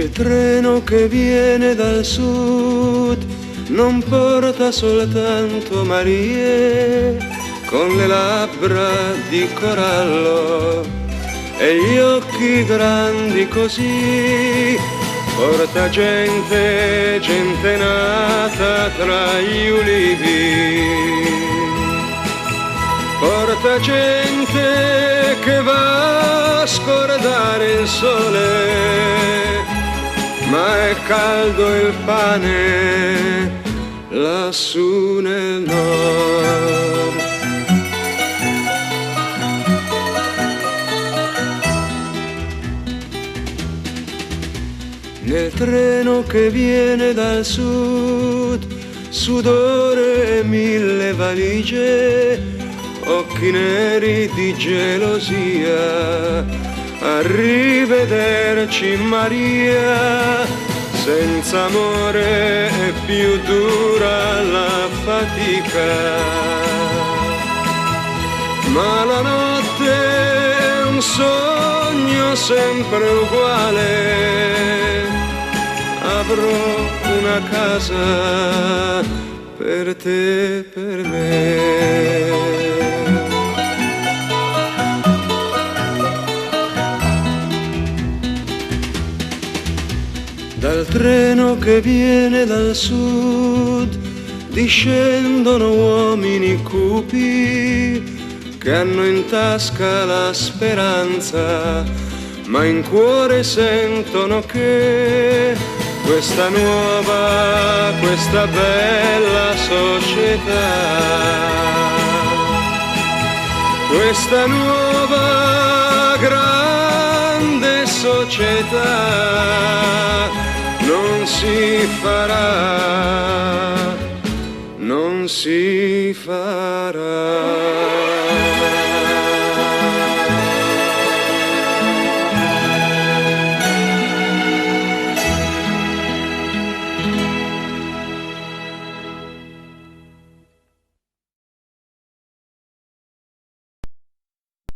Il treno che viene dal sud non porta soltanto Marie con le labbra di corallo e gli occhi grandi così, porta gente, gente nata tra gli ulivi, porta gente che va a scordare il sole, ma è caldo il pane lassù nel nord. Nel treno che viene dal sud, sudore e 1000 valigie, occhi neri di gelosia, arrivederci Maria, senza amore è più dura la fatica, ma la notte è un sogno sempre uguale, avrò una casa per te, per me. Dal treno che viene dal sud discendono uomini cupi che hanno in tasca la speranza, ma in cuore sentono che questa nuova, questa bella società, questa nuova grande società non si farà, non si farà.